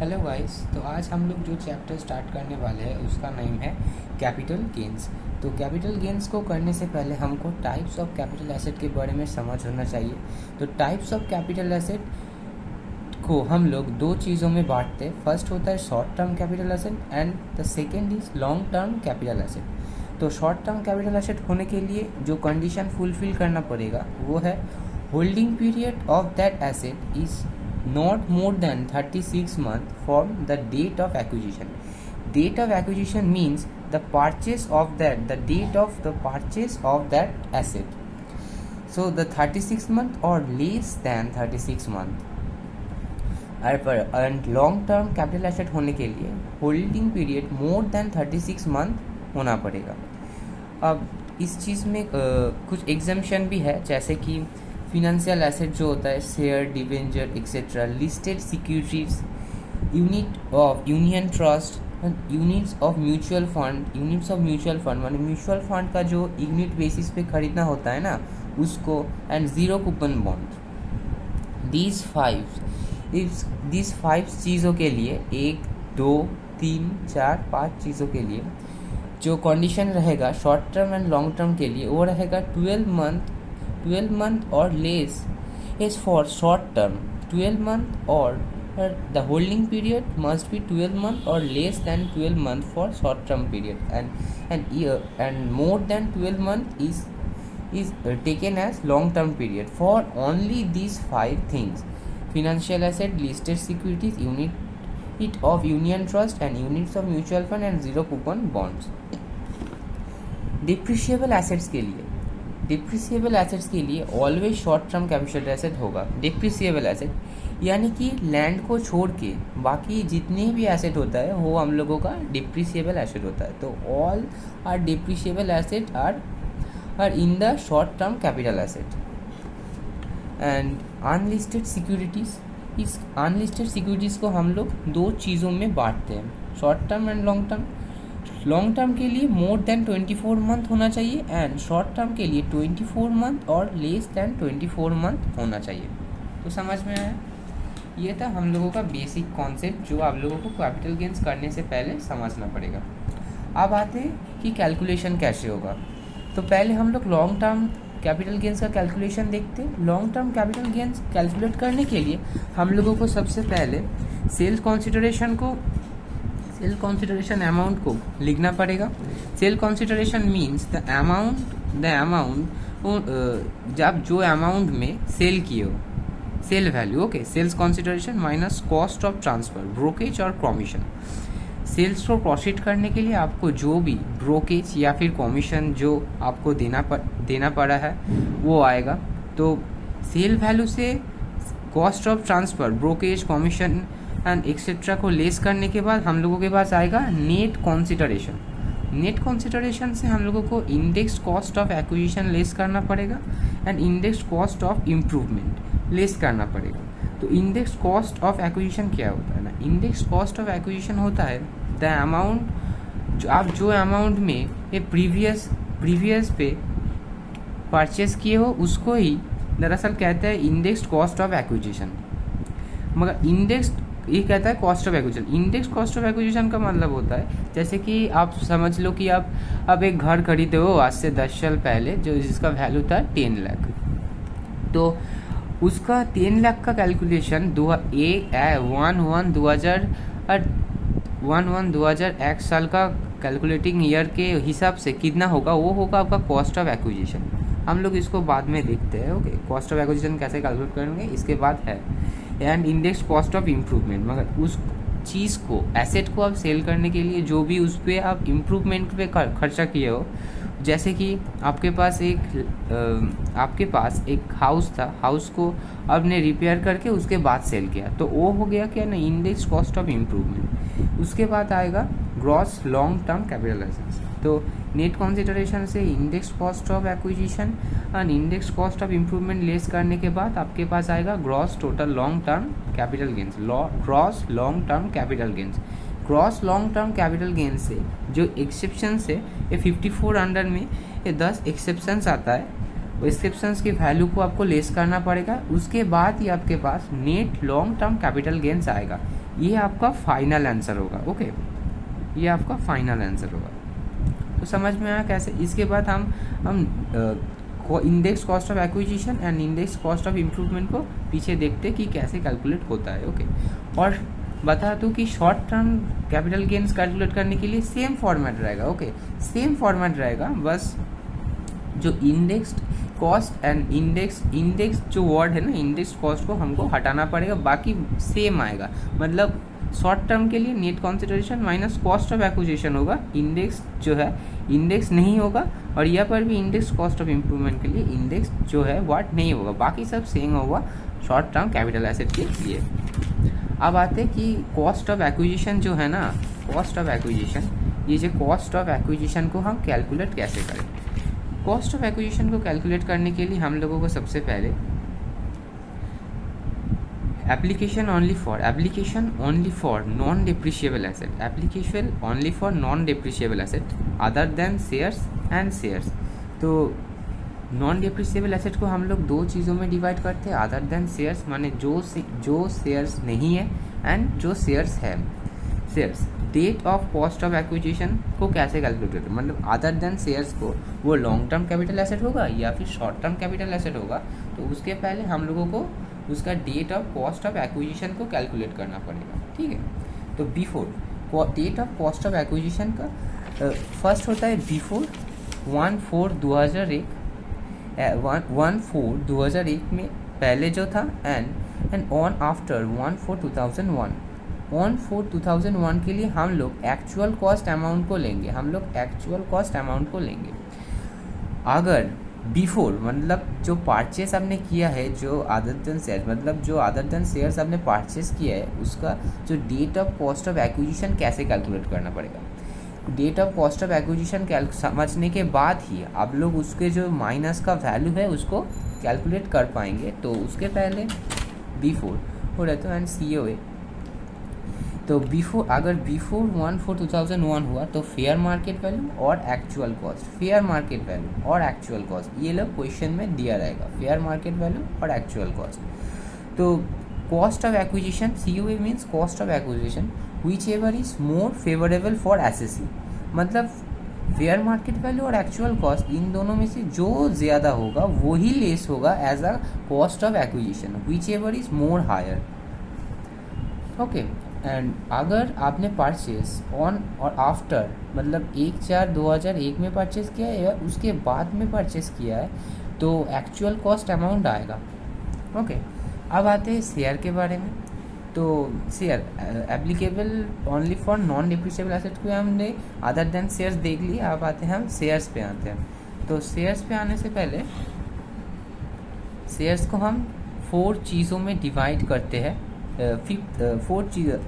Hello guys. तो आज हम लोग जो चैप्टर स्टार्ट करने वाले हैं उसका नेम है कैपिटल गेन्स। तो कैपिटल गेन्स को करने से पहले हमको टाइप्स ऑफ कैपिटल एसेट के बारे में समझ होना चाहिए। तो टाइप्स ऑफ कैपिटल एसेट को हम लोग दो चीज़ों में बांटते हैं। फर्स्ट होता है short term capital asset and the second is long term capital asset. तो शॉर्ट टर्म कैपिटल एसेट होने के लिए जो कंडीशन फुलफिल करना पड़ेगा वो है holding period of that asset is not more than 36 months from the date of acquisition. Date of acquisition means the date of the purchase of that asset. So the 36 month or less than 36 month. And long term capital asset होने के लिए holding period more than 36 month होना पड़ेगा। अब इस चीज़ में कुछ exemption भी है, जैसे कि फिनेंशियल एसेट जो होता है share, debenture etcetera, listed securities, unit of union trust, units of mutual fund माने म्यूचुअल फंड का जो यूनिट बेसिस पे खरीदना होता है ना उसको, and zero coupon bond. These five चीज़ों के लिए 1, 2, 3, 4, 5 चीज़ों के लिए जो कंडीशन रहेगा short term and long term के लिए वो रहेगा 12 month or less is for short term, 12 month or the holding period must be 12 month or less than 12 month for short term period, and more than 12 month is taken as long term period for only these 5 things: financial asset, listed securities, unit of union trust and units of mutual fund and zero coupon bonds. Depreciable assets के लिए always short term capital asset होगा। Depreciable asset यानी कि land को छोड़ के बाकी जितने भी एसेट होता है वो हम लोगों का डिप्रिसिएबल एसेट होता है। तो all are depreciable asset are in the short term capital asset. And unlisted securities, इस अनलिस्टेड सिक्योरिटीज़ को हम लोग दो चीज़ों में बांटते हैं, short term and long term. Long term के लिए मोर देन 24 मंथ होना चाहिए एंड शॉर्ट टर्म के लिए 24 मंथ और लेस देन 24 मंथ होना चाहिए। तो समझ में आया? ये था हम लोगों का बेसिक कॉन्सेप्ट जो आप लोगों को कैपिटल गेन्स करने से पहले समझना पड़ेगा। अब आते हैं कि कैलकुलेशन कैसे होगा। तो पहले हम लोग लॉन्ग टर्म कैपिटल गेन्स का कैलकुलेशन देखते हैं। Long term capital gains calculate करने के लिए हम लोगों को सबसे पहले सेल्स कंसिडरेशन अमाउंट को लिखना पड़ेगा। Sale consideration means the amount जब जो अमाउंट में सेल किए हो, sale value. Okay, sales consideration minus cost of transfer, brokerage और कमीशन। सेल्स को प्रोसीड करने के लिए आपको जो भी ब्रोकेज या फिर कमीशन जो आपको देना पड़ा है वो आएगा। तो सेल वैल्यू से cost of transfer, brokerage, commission and etcetera को लेस करने के बाद हम लोगों के पास आएगा नेट कंसिडरेशन। नेट कंसिडरेशन से हम लोगों को index cost of acquisition less करना पड़ेगा and index cost of improvement less करना पड़ेगा। तो इंडेक्स कॉस्ट ऑफ एक्विजिशन क्या होता है ना, इंडेक्स कॉस्ट ऑफ एक्विजिशन होता है द अमाउंट जो आप जो अमाउंट में ये प्रीवियस पे परचेस किए हो उसको ही दरअसल कहते हैं इंडेक्स कॉस्ट ऑफ एक्विजिशन। मगर इंडेक्स ये कहता है cost of acquisition. Index cost of acquisition का मतलब होता है जैसे कि आप समझ लो कि आप एक घर खरीदे हो आज से 10 साल पहले जो जिसका वैल्यू था 10 लाख। तो उसका 10 लाख का कैलकुलेशन 1/1/2001 साल का कैलकुलेटिंग ईयर के हिसाब से कितना होगा वो होगा आपका कॉस्ट ऑफ एक्विजिशन। हम लोग इसको बाद में देखते हैं। ओके, कॉस्ट ऑफ एक्विजिशन कैसे कैलकुलेट करेंगे इसके बाद है। And index cost of improvement, मगर उस चीज़ को एसेट को आप सेल करने के लिए जो भी उस पर आप इम्प्रूवमेंट पे खर्चा किए हो, जैसे कि आपके पास एक हाउस था, हाउस को आपने रिपेयर करके उसके बाद सेल किया, तो वो हो गया क्या ना इंडेक्स कॉस्ट ऑफ इम्प्रूवमेंट। उसके बाद आएगा gross long term capital assets. तो नेट कंसिडरेशन से index cost of acquisition and index cost of improvement less करने के बाद आपके पास आएगा gross total long term capital gains. Gross long term capital gains, gross long term capital gains से जो exceptions है ये 54 अंडर में ये 10 एक्सेप्शंस आता है। वो एक्सेप्शंस की वैल्यू को आपको लेस करना पड़ेगा। उसके बाद ही आपके पास net long term capital gains आएगा। ये आपका फाइनल आंसर होगा। ओके, ये आपका फाइनल आंसर होगा। तो समझ में आया कैसे। इसके बाद हम index cost of acquisition and index cost of improvement को पीछे देखते कि कैसे कैलकुलेट होता है। ओके, और बता दूँ कि short term capital gains calculate करने के लिए सेम फॉर्मेट रहेगा। ओके, सेम फॉर्मेट रहेगा, बस जो इंडेक्स्ड कॉस्ट एंड इंडेक्स जो वर्ड है ना, इंडेक्स कॉस्ट को हमको हटाना पड़ेगा, बाकी सेम आएगा। मतलब शॉर्ट टर्म के लिए net consideration minus cost of acquisition होगा, इंडेक्स जो है इंडेक्स नहीं होगा, और यहाँ पर भी इंडेक्स कॉस्ट ऑफ इम्प्रूवमेंट के लिए इंडेक्स जो है वर्ड नहीं होगा, बाकी सब सेम होगा शॉर्ट टर्म कैपिटल एसेट के लिए। अब आते हैं कि कॉस्ट ऑफ एक्विजिशन जो है ना, कॉस्ट ऑफ एक्विजिशन, ये जो कॉस्ट ऑफ एक्विजिशन को हम कैलकुलेट कैसे करें। कॉस्ट ऑफ एक्विजिशन को कैलकुलेट करने के लिए हम लोगों को सबसे पहले application only for non depreciable asset other than shares and shares. तो नॉन डिप्रिशिएबल एसेट को हम लोग दो चीज़ों में डिवाइड करते हैं, अदर देन शेयर्स माने जो शेयर्स नहीं है एंड जो शेयर्स है। Shares date of cost of acquisition को कैसे कैलकुलेट करते हैं, मतलब अदर देन शेयर्स को वो लॉन्ग टर्म कैपिटल एसेट होगा या फिर शॉर्ट टर्म कैपिटल एसेट होगा, तो उसके पहले हम लोगों को उसका date of cost of acquisition को कैलकुलेट करना पड़ेगा। ठीक है, तो before date of cost of acquisition का फर्स्ट होता है बिफोर 1/4/2001, 1/4/2001 में पहले जो था, एंड ऑन आफ्टर 1/4/2001। 1/4/2001 के लिए हम लोग एक्चुअल कॉस्ट अमाउंट को लेंगे। अगर बिफोर मतलब जो परचेस आपने किया है, जो अदर देन शेयर मतलब जो अदर देन शेयर्स आपने परचेस किया है, उसका जो date of cost of acquisition कैसे कैलकुलेट करना पड़ेगा। Date of cost of acquisition समझने के बाद ही आप लोग उसके जो माइनस का वैल्यू है उसको कैलकुलेट कर पाएंगे। तो उसके पहले बिफोर हो रहता है एंड COA। तो बिफोर 1/4/2001 हुआ तो फेयर मार्केट वैल्यू और एक्चुअल कॉस्ट, ये लोग क्वेश्चन में दिया रहेगा, फेयर मार्केट वैल्यू और एक्चुअल कॉस्ट। तो cost of acquisition, COA means cost of acquisition whichever is more favourable for SSC, मतलब फेयर मार्केट वैल्यू और एक्चुअल कॉस्ट इन दोनों में से जो ज़्यादा होगा वही लेस होगा as a cost of acquisition whichever is more higher. Okay, and अगर आपने परचेस ऑन और आफ्टर मतलब 1/4/2001 में परचेस किया है या उसके बाद में परचेस किया है तो एक्चुअल कॉस्ट अमाउंट आएगा। ओके, अब आते हैं शेयर के बारे में। तो share applicable only for non depreciable asset को हमने अदर देन शेयर्स देख लिया। अब आते हैं हम शेयर्स पे आते हैं। तो शेयर्स पे आने से पहले शेयर्स को हम 4 चीज़ों में डिवाइड करते हैं।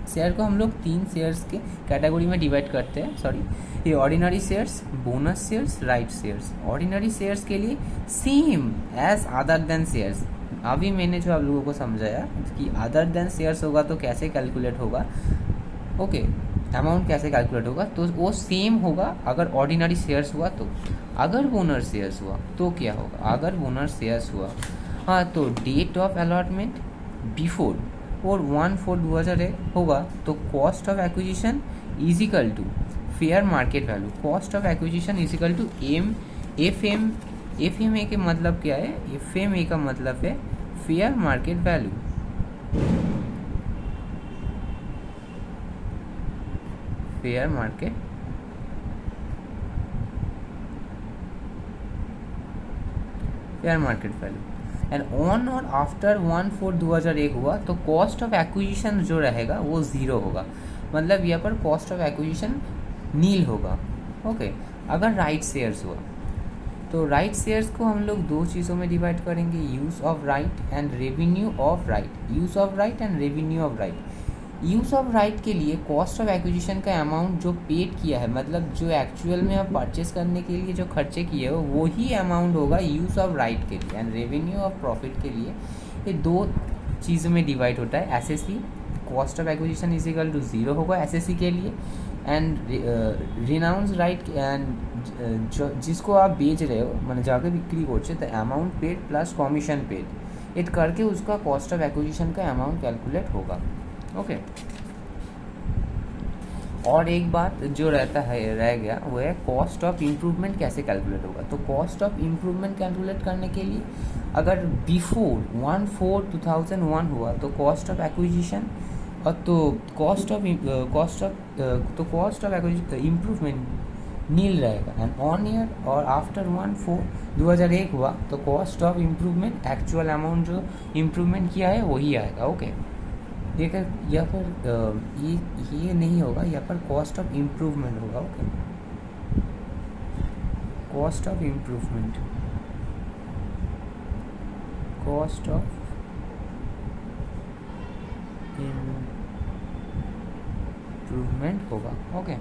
शेयर को हम लोग 3 शेयर्स के कैटेगरी में डिवाइड करते हैं। सॉरी, ये ordinary shares, bonus shares, right shares. Ordinary shares के लिए same as other than shares. अभी मैंने जो आप लोगों को समझाया कि अदर देन शेयर्स होगा तो कैसे कैलकुलेट होगा, ओके, अमाउंट कैसे कैलकुलेट होगा, तो वो सेम होगा अगर ऑर्डिनरी शेयर्स हुआ तो। अगर बोनस शेयर्स हुआ तो क्या होगा, अगर बोनस शेयर्स हुआ हाँ तो डेट ऑफ अलॉटमेंट बिफोर और 1/4/2001 होगा तो cost of acquisition is equal to fair market value. Cost of acquisition is equal to FMA के मतलब क्या है, FMA का मतलब है fair market value. Fair market value and on और आफ्टर 1/4/2001 हुआ तो कॉस्ट ऑफ एक्विजिशन जो रहेगा वो 0 होगा, मतलब यहाँ पर कॉस्ट ऑफ एक्विजिशन नील होगा। ओके, अगर राइट शेयर्स हुआ तो राइट शेयर्स को हम लोग 2 चीज़ों में डिवाइड करेंगे, use of right and revenue of right. Use of right and revenue of right. Use of right के लिए कॉस्ट ऑफ एक्विजिशन का अमाउंट जो पेड किया है, मतलब जो एक्चुअल में आप परचेस करने के लिए जो खर्चे किए हो वही अमाउंट होगा यूज़ ऑफ राइट के लिए। एंड रेवेन्यू ऑफ प्रॉफिट के लिए ये 2 चीज़ों में डिवाइड होता है। SSC cost of acquisition is equal to 0 होगा SSC के लिए, एंड रिनाउंस राइट एंड जिसको आप बेच रहे हो मैंने जाकर बिक्री करछे तो amount paid plus commission paid it करके उसका कॉस्ट ऑफ एक्विजिशन का अमाउंट कैलकुलेट होगा। ओके, और एक बात जो रहता है रह गया वो है कॉस्ट ऑफ इम्प्रूवमेंट कैसे कैलकुलेट होगा। तो कॉस्ट ऑफ इम्प्रूवमेंट कैलकुलेट करने के लिए अगर बिफोर 1/4/2001 हुआ तो कॉस्ट ऑफ एक्विजिशन और तो कॉस्ट ऑफ इम्प्रूवमेंट नील रहेगा। एंड ऑन ईयर और आफ्टर 1/4/2001 हुआ तो cost of improvement actual amount जो इम्प्रूवमेंट किया है वही आएगा। ओके, ये कर या पर ये नहीं होगा, यहाँ पर कॉस्ट ऑफ इम्प्रूवमेंट होगा। Okay, cost of improvement, cost of improvement होगा। ओके